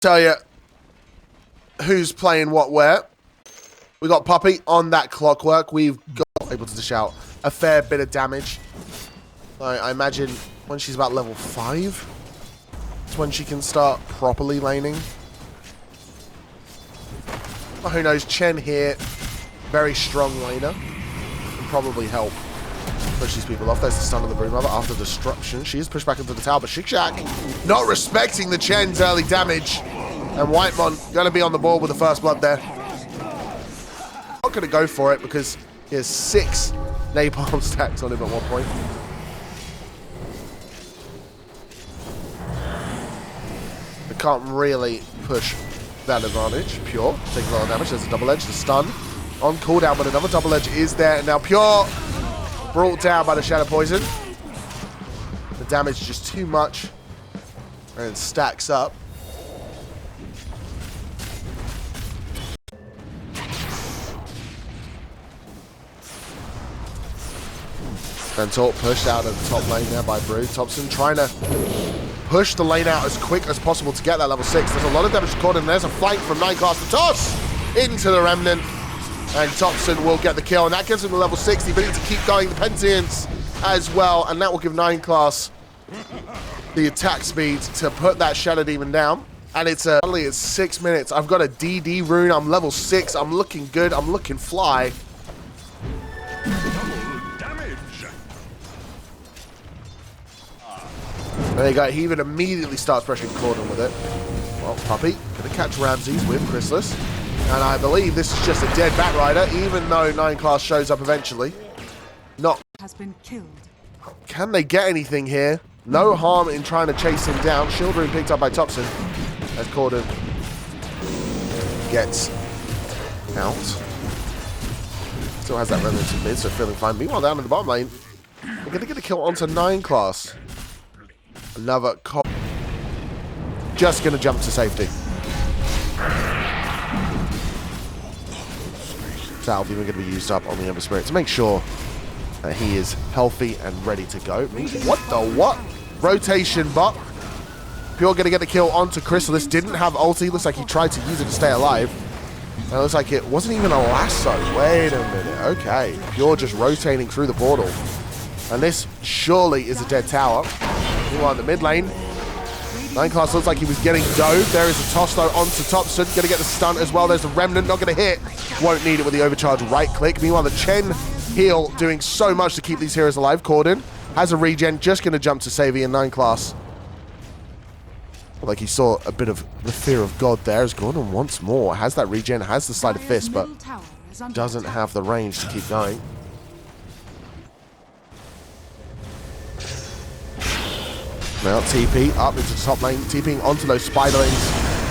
Tell you who's playing what where. We got Puppy on that clockwork. We've got able to dish out a fair bit of damage. I imagine when she's about level 5, it's when she can start properly laning. But who knows, Chen here, very strong laner, can probably help push these people off. There's the stun of the Broodmother after disruption. She is pushed back into the tower, but Shikshak not respecting the Chen's early damage. And Whitemon going to be on the board with the first blood there. Not going to go for it because he has 6 napalm stacks on him at one point. They can't really push that advantage. Pure taking a lot of damage. There's a double edge, the stun on cooldown, but another double edge is there. And now Pure brought down by the Shadow Poison. The damage just too much and it stacks up. Ventor pushed out of the top lane there by Brood. Thompson trying to push the lane out as quick as possible to get that level 6. There's a lot of damage recorded, and there's a flank from 9 class. The toss into the Remnant, and Thompson will get the kill, and that gives him the level 6, the ability to keep going, the Pentience as well, and that will give 9 class the attack speed to put that Shadow Demon down. And it's only at 6 minutes. I've got a DD rune. I'm level 6. I'm looking good. I'm looking fly. There you go. He even immediately starts pressuring Cordon with it. Well, Puppy gonna catch Ramses with Chrysalis. And I believe this is just a dead Batrider, even though 9 class shows up eventually. Not has been killed. Can they get anything here? No harm in trying to chase him down. Shield Rune picked up by Thompson as Cordon gets out. Still has that remnant in mid, so feeling fine. Meanwhile, down in the bottom lane, we're gonna get a kill onto 9 class. Another cop. Just going to jump to safety. Salve even going to be used up on the Ember Spirit to make sure that he is healthy and ready to go. What the what? Rotation bot. Pure going to get the kill onto Chrysalis. Didn't have ulti. Looks like he tried to use it to stay alive. And it looks like it wasn't even a lasso. Wait a minute. Okay. Pure just rotating through the portal. And this surely is a dead tower. Meanwhile, in the mid lane, 9 class looks like he was getting dove. There is a toss though onto Thompson. Going to get the stun as well. There's the Remnant, not going to hit. Won't need it with the overcharge right click. Meanwhile, the Chen heal doing so much to keep these heroes alive. Cordon has a regen, just going to jump to save in 9 class. Like he saw a bit of the fear of God there. As Gordon once more has that regen, has the sleight of fist, but doesn't have the range to keep going. Now TP up into the top lane, TPing onto those spiderlings.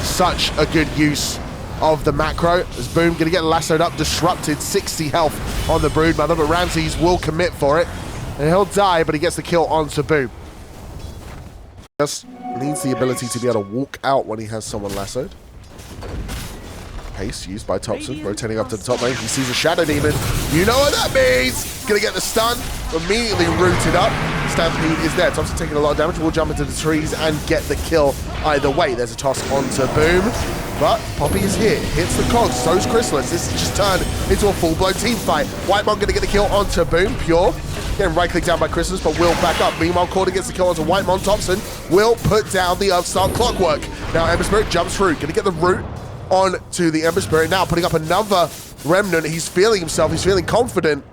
Such a good use of the macro. As Boom gonna get lassoed up, disrupted, 60 health on the Broodmother, but Ramses will commit for it. And he'll die, but he gets the kill onto Boom. Just needs the ability to be able to walk out when he has someone lassoed. Haste used by Thompson, rotating up to the top lane. He sees a Shadow Demon. You know what that means! Gonna get the stun, immediately rooted up. Stampede is there. Thompson taking a lot of damage. Will jump into the trees and get the kill either way. There's a toss onto Boom, but Poppy is here. Hits the cogs. So's Chrysalis. This has just turned into a full-blown team fight. Whitemon gonna get the kill onto Boom. Pure getting right-clicked down by Chrysalis, but will back up. Meanwhile, Cordon gets the kill onto Whitemon. Thompson will put down the upstart clockwork. Now Ember Spirit jumps through. Gonna get the root on to the Ember Spirit. Now putting up another Remnant. He's feeling himself. He's feeling confident.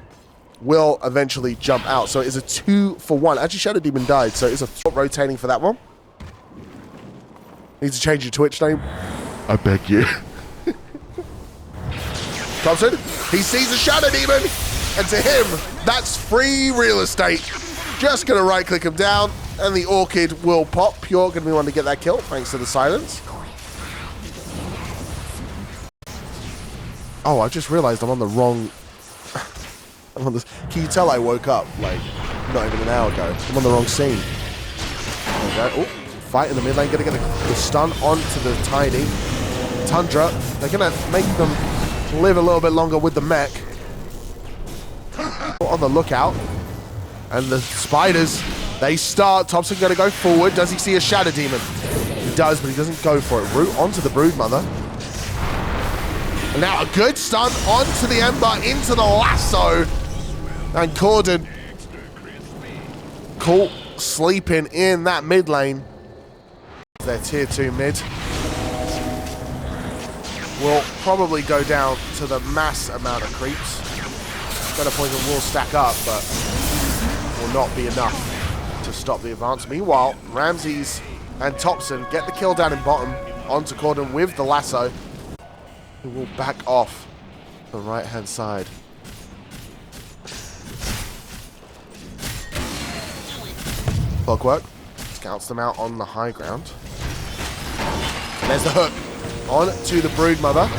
Will eventually jump out. So it is a 2-for-1. Actually, Shadow Demon died, so it's a rotating for that one. Need to change your Twitch name. I beg you. Thompson, he sees a Shadow Demon, and to him, that's free real estate. Just gonna right click him down, and the Orchid will pop. Pure gonna be one to get that kill, thanks to the silence. Oh, I just realized I'm on the wrong... Can you tell I woke up, like, not even an hour ago? I'm on the wrong scene. There we go. Oh, fight in the mid lane. Gonna get the stun onto the Tiny. Tundra. They're gonna make them live a little bit longer with the mech. On the lookout. And the spiders, they start. Thompson gonna go forward. Does he see a Shadow Demon? does, but he doesn't go for it. Root onto the Broodmother. And now a good stun onto the Ember, into the lasso. And Corden caught sleeping in that mid lane. Their tier 2 mid will probably go down to the mass amount of creeps. Better Poison will stack up, but will not be enough to stop the advance. Meanwhile, Ramses and Thompson get the kill down in bottom onto Corden with the lasso, who will back off the right-hand side. Clockwork scouts them out on the high ground. And there's the hook on to the Broodmother.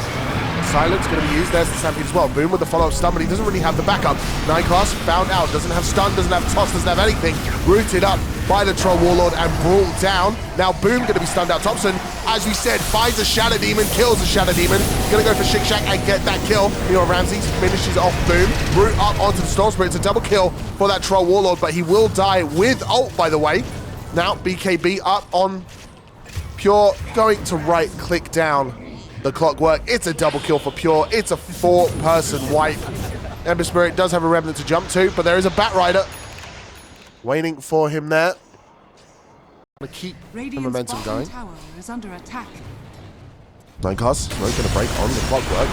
Silence going to be used. There's the Stampede as well. Boom with the follow-up stun, but he doesn't really have the backup. 9 class found out. Doesn't have stun, doesn't have toss, doesn't have anything. Rooted up by the Troll Warlord and brought down. Now Boom going to be stunned out. Thompson, as we said, finds a Shadow Demon, kills the Shadow Demon. Going to go for Shik Shack and get that kill. You know, Ramsey finishes off Boom. Root up onto the Storm Spirit. It's a double kill for that Troll Warlord, but he will die with ult, by the way. Now BKB up on Pure, going to right-click down the Clockwork. It's a double kill for Pure. It's a 4-person wipe. Ember Spirit does have a Remnant to jump to, but there is a Bat Rider waiting for him there. To keep the momentum going. Tower is under attack. 9 cast, Smoke going to break on the Clockwork,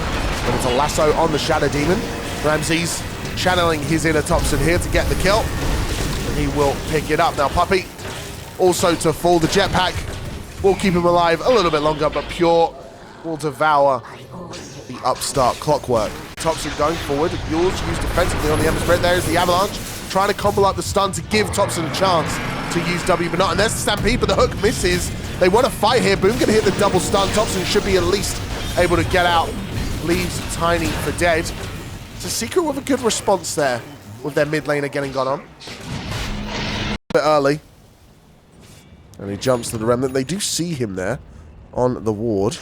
but it's a lasso on the Shadow Demon. Ramses channeling his inner Thompson here to get the kill. And he will pick it up. Now Puppey also to fall. The jetpack will keep him alive a little bit longer, but Pure will devour the upstart Clockwork. Thompson going forward. Yule's used defensively on the Ember Spirit. There's the Avalanche, trying to combo up the stun to give Thompson a chance to use W, but not. And there's the Stampede, but the hook misses. They want to fight here. Boom going to hit the double stun. Thompson should be at least able to get out. Leaves Tiny for dead. It's a Secret with a good response there, with their mid laner getting gone on. A bit early. And he jumps to the Remnant. They do see him there on the ward.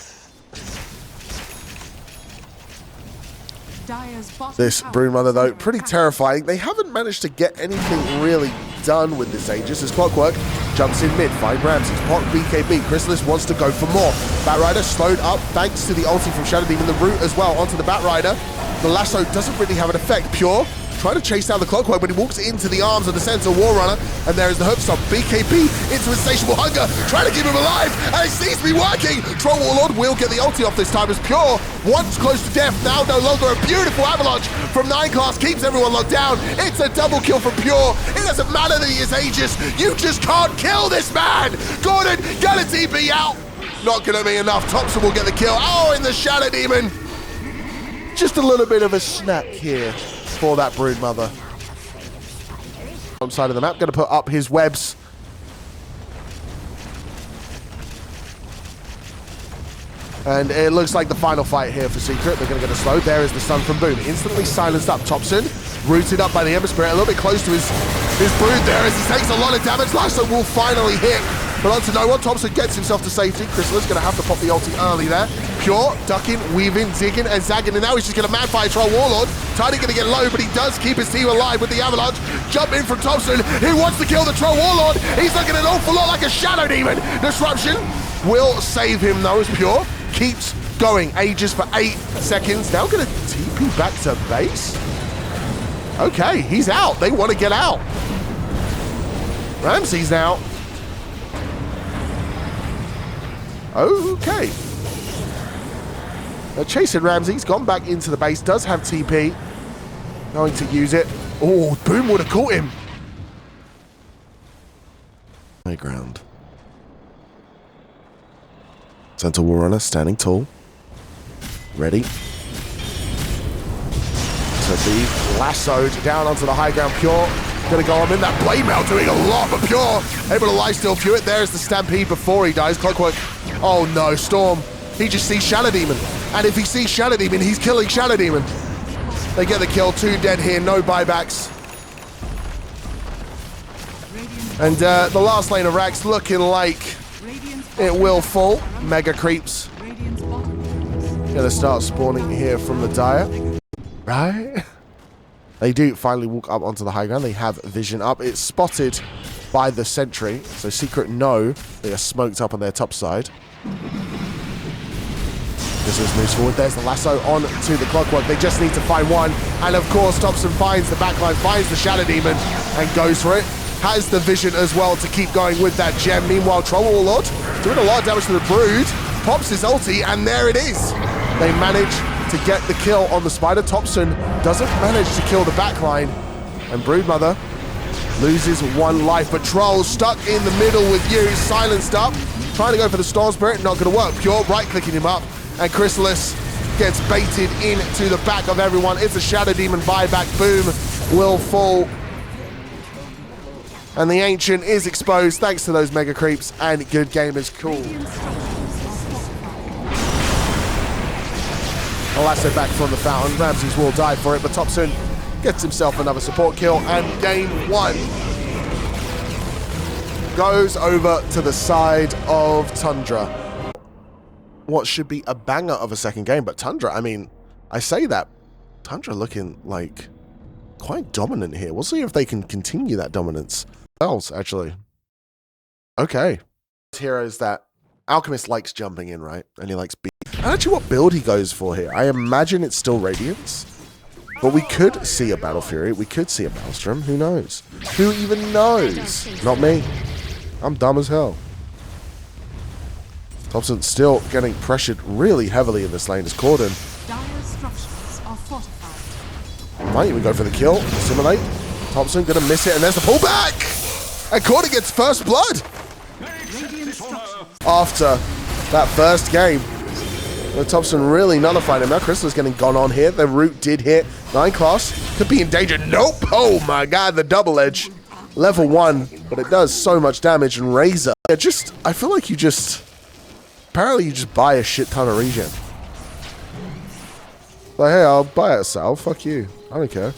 This Broodmother, though, pretty terrifying. They haven't managed to get anything really done with this Aegis. As Clockwork jumps in mid, find Ramses, pot BKB. Chrysalis wants to go for more. Bat Rider slowed up thanks to the ulti from Shadow Demon. The root as well onto the Bat Rider. The lasso doesn't really have an effect. Pure trying to chase down the Clockwork, but he walks into the arms of the Sentinel War Runner, and there is the hook stop. BKB into insatiable hunger, trying to keep him alive, and it seems to be working. Troll Warlord will get the ulti off this time as Pure, once close to death, now no longer. A beautiful Avalanche from 9 class keeps everyone locked down. It's a double kill from Pure. It doesn't matter that he is Aegis, you just can't kill this man. Gordon, get a TP out. Not gonna be enough. Thompson will get the kill. Oh, in the Shadow Demon. Just a little bit of a snack here for that Broodmother. On side of the map, going to put up his webs. And it looks like the final fight here for Secret. They're going to get a slow. There is the stun from Boom. Instantly silenced up. Thompson, rooted up by the Ember Spirit. A little bit close to his Brood there as he takes a lot of damage. Lasso will finally hit. But on to no one. Thompson gets himself to safety. Chrysalis going to have to pop the ulti early there. Pure, ducking, weaving, zigging, and zagging. And now he's just going to manfire Troll Warlord. Tiny going to get low, but he does keep his team alive with the Avalanche. Jump in from Thompson. He wants to kill the Troll Warlord. He's looking an awful lot like a Shadow Demon. Disruption will save him though, as Pure keeps going. Aegis for 8 seconds. Now going to TP back to base. Okay, he's out. They want to get out. Ramses now. Okay. They're chasing Ramsey. He's gone back into the base. Does have TP. Going to use it. Oh, Boom would have caught him. High ground. Sentinel War Runner standing tall. Ready. To be lassoed down onto the high ground. Pure. Gonna go on in that blade mail, doing a lot, but Pure able to lifesteal through it. There's the Stampede before he dies. Clockwork. Oh no, Storm. He just sees Shadow Demon. And if he sees Shadow Demon, he's killing Shadow Demon. They get the kill. 2 dead here, no buybacks. And the last lane of Rax looking like it will fall. Mega creeps. Gonna start spawning here from the Dire. Right? They do finally walk up onto the high ground. They have vision up. It's spotted by the sentry. So Secret know they are smoked up on their top side. This moves forward. There's the lasso on to the clockwork. They just need to find one. And of course, Thompson finds the backline, finds the Shadow Demon, and goes for it. Has the vision as well to keep going with that gem. Meanwhile, Troll Warlord doing a lot of damage to the Brood. Pops his ulti, and there it is. They manage to get the kill on the Spider. Thompson doesn't manage to kill the backline. And Broodmother loses one life. But Troll stuck in the middle with you, silenced up. Trying to go for the Storm Spirit, not going to work. Pure right-clicking him up. And Chrysalis gets baited into the back of everyone. It's a Shadow Demon buyback. Boom will fall. And the Ancient is exposed thanks to those Mega Creeps, and good game is cool. Lasso back from the fountain. Ramses will die for it, but Thompson gets himself another support kill, and game one goes over to the side of Tundra. What should be a banger of a second game, but Tundra, I mean, I say that, Tundra looking like quite dominant here. We'll see if they can continue that dominance. Else, actually. Okay. Heroes that Alchemist likes jumping in, right? And he likes beat. And actually what build he goes for here. I imagine it's still Radiance. But we could see a Battle Fury. We could see a Maelstrom. Who knows? Who even knows? Not me. I'm dumb as hell. Thompson still getting pressured really heavily in this lane as Corden. Might even go for the kill. Assimilate. Thompson gonna miss it, and there's the pullback! And Corden gets first blood! After that first game. Thompson really nullified him. Now Crystal's getting gone on here. The root did hit. 9 class. Could be in danger. Nope! Oh my god, the double edge. Level 1, but it does so much damage. And Razor. Yeah, I feel like apparently you just buy a shit ton of regen. Like, hey, I'll buy it, Sal. Fuck you. I don't care.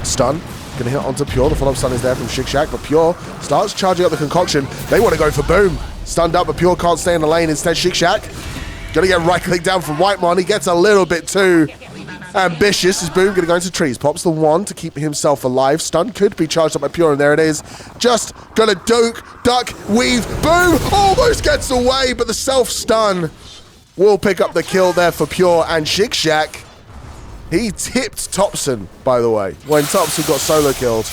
Stun. Gonna hit onto Pure. The follow-up stun is there from Shik-Shak, but Pure starts charging up the concoction. They want to go for Boom. Stunned up, but Pure can't stay in the lane. Instead, Shik-Shak gonna get right-click down from Whitemon. He gets a little bit too ambitious. Is Boom gonna go into trees? Pops the one to keep himself alive. Stun could be charged up by Pure, and there it is. Just gonna duck, weave. Boom almost gets away, but the self-stun will pick up the kill there for Pure, and Shik-Shak. He tipped Thompson, by the way, when Thompson got solo killed.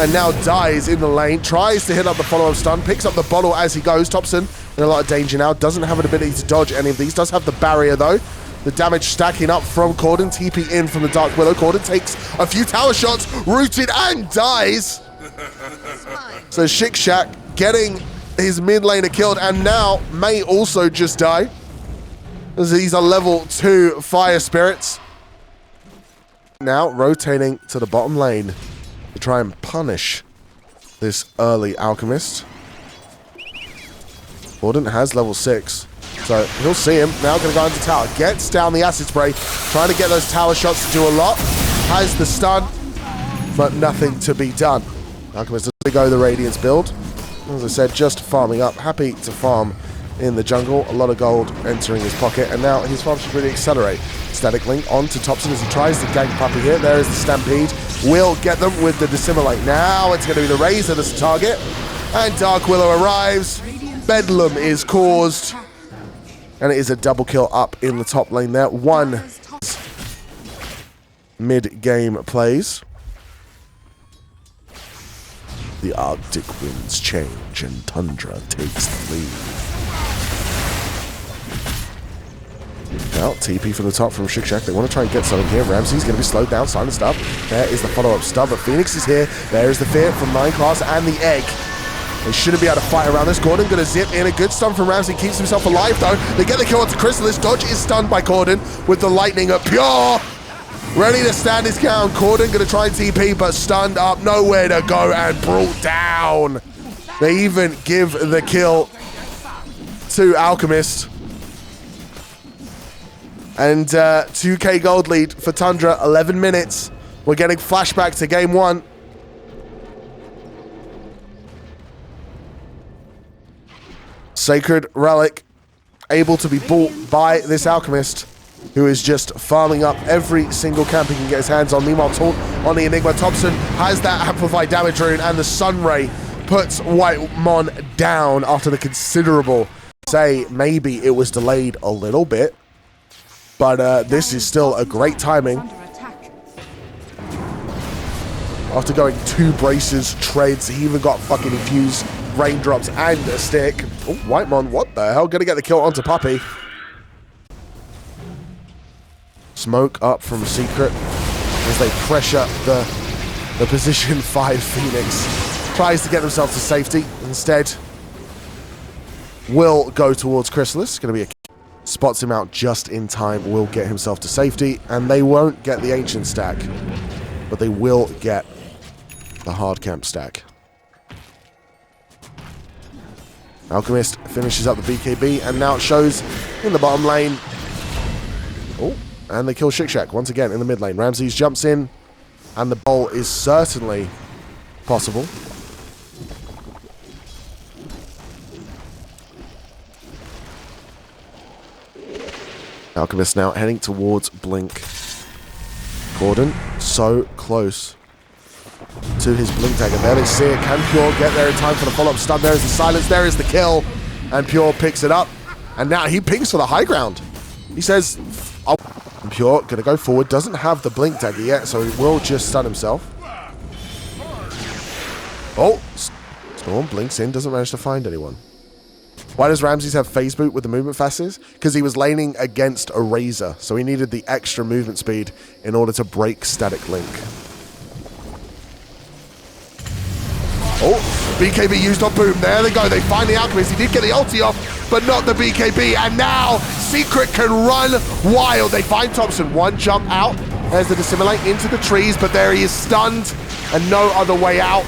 And now dies in the lane, tries to hit up the follow-up stun, picks up the bottle as he goes. Thompson in a lot of danger now, doesn't have an ability to dodge any of these, does have the barrier though. The damage stacking up from Corden, TP in from the Dark Willow. Corden takes a few tower shots, rooted and dies. So Shik-Shak getting his mid laner killed, and now may also just die, as these are level 2 fire spirits. Now rotating to the bottom lane to try and punish this early Alchemist. Corden has level 6, so he'll see him. Now going to go into tower. Gets down the acid spray, trying to get those tower shots to do a lot. Has the stun, but nothing to be done. Alchemist does go the Radiance build. As I said, just farming up. Happy to farm in the jungle. A lot of gold entering his pocket, and now his farm should really accelerate. Static link onto Thompson as he tries to gank Puppy here. There is the Stampede. Will get them with the Dissimilate. Now it's going to be the Razor that's the target. And Dark Willow arrives. Bedlam is caused. And it is a double kill up in the top lane there. 1 mid-game plays. The Arctic winds change and Tundra takes the lead. Now, TP from the top from Shik-Shak. They want to try and get something here. Ramsey's going to be slowed down, silenced up. There is the follow-up stun, but Phoenix is here. There is the fear from 9 class and the egg. They shouldn't be able to fight around this. Corden going to zip in. A good stun from Ramsey. Keeps himself alive, though. They get the kill onto Chrysalis. Dodge is stunned by Corden with the lightning up. Pure! Ready to stand his ground. Corden going to try and TP, but stunned up. Nowhere to go and brought down. They even give the kill to Alchemist. And 2k gold lead for Tundra, 11 minutes. We're getting flashback to game 1. Sacred Relic, able to be bought by this Alchemist. who is just farming up every single camp he can get his hands on. Meanwhile, taunt on the Enigma. Thompson has that amplified damage rune, and the Sunray puts Whitemon down after the considerable. Say maybe it was delayed a little bit, but this is still a great timing. After going 2 braces, treads, he even got fucking infused raindrops and a stick. Oh, Whitemon, what the hell? Gonna get the kill onto Puppey. Smoke up from Secret as they pressure the position 5 Phoenix. Tries to get themselves to safety. Instead, will go towards Chrysalis. Gonna be a spots him out just in time. Will get himself to safety, and they won't get the Ancient stack, but they will get the hard camp stack. Alchemist finishes up the BKB, and now it shows in the bottom lane. Oh, and they kill Shikshak once again in the mid lane. Ramses jumps in, and the bowl is certainly possible. Alchemist now heading towards Blink. Gordon so close to his Blink tag, and there they see it. Can Pure get there in time for the follow-up stun? There is the silence, there is the kill, and Pure picks it up, and now he pings for the high ground. He says, oh, and Pure gonna go forward, doesn't have the Blink tag yet, so he will just stun himself. Oh, Storm blinks in, doesn't manage to find anyone. Why does Ramses have phase boot with the movement fastest? Because he was laning against a Razor, so he needed the extra movement speed in order to break static link. Oh, BKB used on Boom. There they go. They find the Alchemist. He did get the ulti off, but not the BKB. And now Secret can run wild. They find Thompson. One jump out. There's the Dissimulate into the trees, but there he is stunned and no other way out.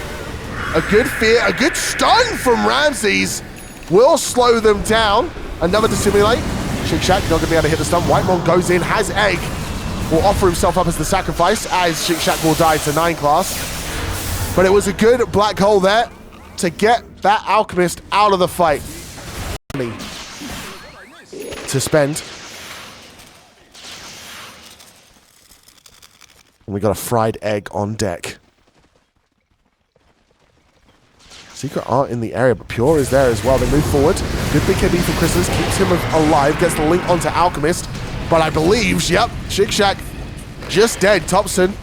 A good fear, a good stun from Ramses will slow them down. Another Dissimulate. Shikshak not going to be able to hit the stun. Whitemon goes in, has Egg. Will offer himself up as the sacrifice as Shikshak will die to 9 class. But it was a good black hole there to get that Alchemist out of the fight. To spend. And we got a fried egg on deck. Secret aren't in the area, but Pure is there as well. They move forward. Good BKB from Chrysalis, keeps him alive, gets the link onto Alchemist. But I believe, yep, Shikshak just dead. Thompson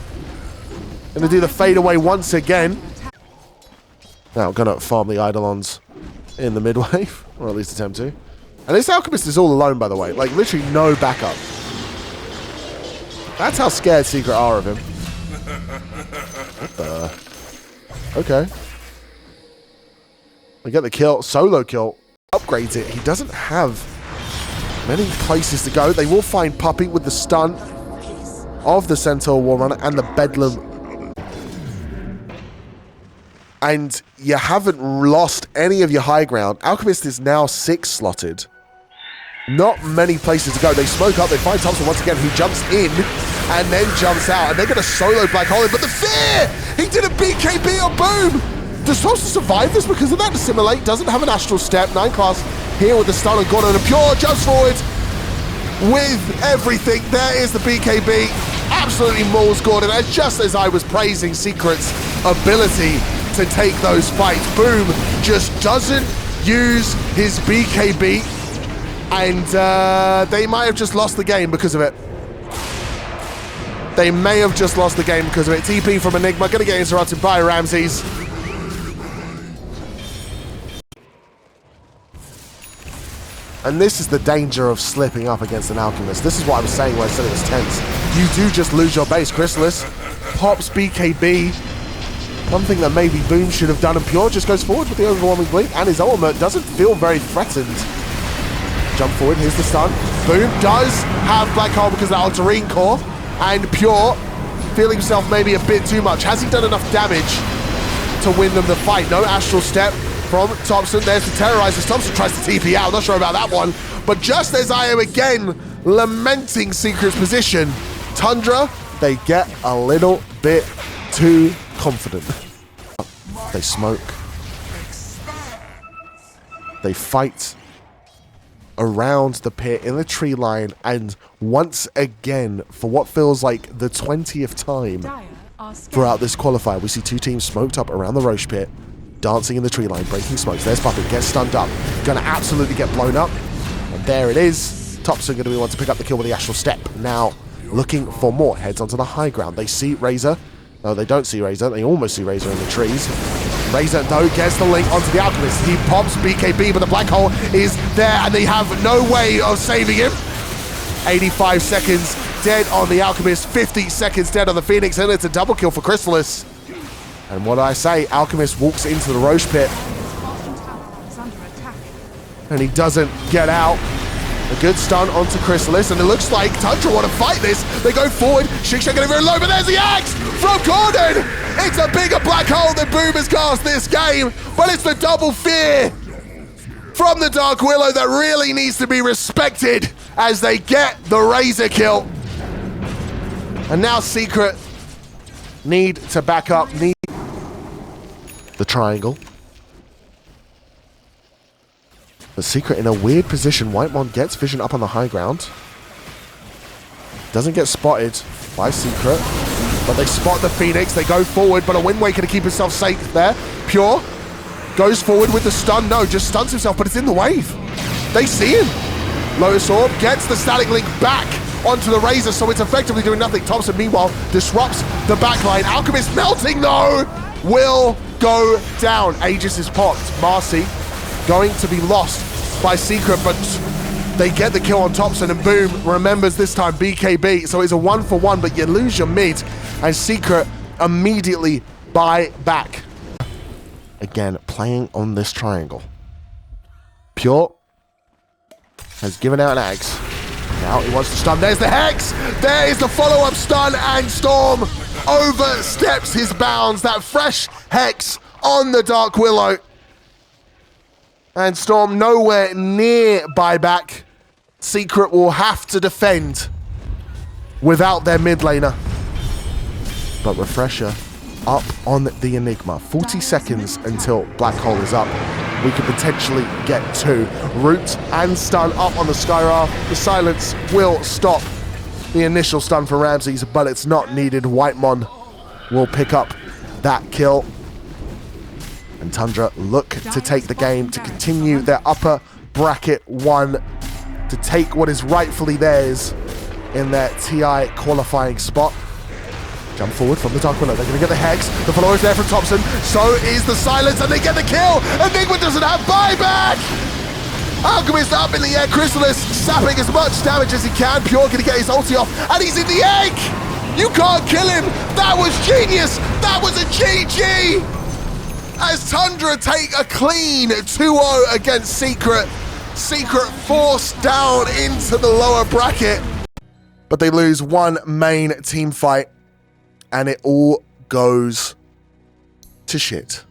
gonna do the fade away once again. Now gonna farm the Eidolons in the mid wave, or at least attempt to. And this Alchemist is all alone, by the way. Like, literally no backup. That's how scared Secret are of him. Okay. We get the kill, solo kill, upgrades it. He doesn't have many places to go. They will find Puppey with the stun of the Centaur Warrunner and the Bedlam. And you haven't lost any of your high ground. Alchemist is now 6 slotted. Not many places to go. They smoke up, they find Thompson once again, who jumps in and then jumps out. And they're going to solo Black Hole in, but the fear! He did a BKB on Boom! Does Thompson survive this because of that? Dissimulate doesn't have an Astral Step. 9 class here with the stun on Gordon. And Pure jumps forward with everything. There is the BKB. Absolutely mauls Gordon. And just as I was praising Secret's ability to take those fights, Boom just doesn't use his BKB. And they might have just lost the game because of it. They may have just lost the game because of it. TP from Enigma, gonna get interrupted by Ramses. And this is the danger of slipping up against an Alchemist. This is what I was saying when I said it was tense. You do just lose your base. Chrysalis pops BKB. Something that maybe Boom should have done, and Pure just goes forward with the overwhelming blink, and his ultimate doesn't feel very threatened. Jump forward, here's the stun. Boom does have Black Hole because of that Ultramarine Core, and Pure feeling himself maybe a bit too much. Has he done enough damage to win them the fight? No Astral Step from Thompson. There's the Terrorizers. Thompson tries to TP out. Not sure about that one. But just as I am again lamenting Secret's position, Tundra, they get a little bit too confident. They smoke. They fight. around the pit in the tree line, and once again, for what feels like the 20th time throughout this qualifier, we see two teams smoked up around the Roche pit, dancing in the tree line, breaking smokes. There's Puppet, gets stunned up, gonna absolutely get blown up, and there it is. Thompson gonna be one to pick up the kill with the Astral Step. Now, looking for more, heads onto the high ground. They see Razor. No, they don't see Razor. They almost see Razor in the trees. Razor, though, gets the link onto the Alchemist. He pops BKB, but the black hole is there, and they have no way of saving him. 85 seconds dead on the Alchemist, 50 seconds dead on the Phoenix, and it's a double kill for Chrysalis. And what do I say? Alchemist walks into the Roche pit, and he doesn't get out. A good stun onto Chrysalis, and it looks like TUNDRA want to fight this. They go forward. Shikshak getting very low, but there's the axe from Gordon. It's a bigger black hole than Boom has cast this game, but it's the double fear from the Dark Willow that really needs to be respected as they get the Razor kill. And now Secret need to back up, need the triangle. But Secret in a weird position. Whitemon gets vision up on the high ground. Doesn't get spotted by Secret, but they spot the Phoenix. They go forward, but a Wind Waker to keep himself safe there. Pure goes forward with the stun. No, just stuns himself, but it's in the wave. They see him. Lotus Orb gets the Static Link back onto the Razor, so it's effectively doing nothing. Thompson, meanwhile, disrupts the backline. Alchemist melting, though, will go down. Aegis is popped. Marcy going to be lost by Secret, but they get the kill on Thompson, and Boom remembers this time BKB, so it's a 1-for-1, but you lose your mid, and Secret immediately buy back. Again, playing on this triangle. Pure has given out an Axe. Now he wants to stun. There's the Hex! There is the follow-up stun, and Storm oversteps his bounds. That fresh Hex on the Dark Willow. And Storm nowhere near buyback. Secret will have to defend without their mid laner. But Refresher up on the Enigma. 40 seconds until Black Hole is up. We could potentially get two. Root and stun up on the Skyra. The silence will stop the initial stun for Ramses, but it's not needed. Whitemon will pick up that kill. And TUNDRA look to take the game, to continue their upper bracket one, to take what is rightfully theirs in their TI qualifying spot. Jump forward from the Dark Willow. They're going to get the Hex. The follower is there from Thompson. So is the silence, and they get the kill. Enigma doesn't have buyback. Alchemist up in the air. Chrysalis sapping as much damage as he can. Pure going to get his ulti off, and he's in the egg. You can't kill him. That was genius. That was a GG. As TUNDRA take a clean 2-0 against Secret. Secret forced down into the lower bracket. But they lose one main team fight, and it all goes to shit.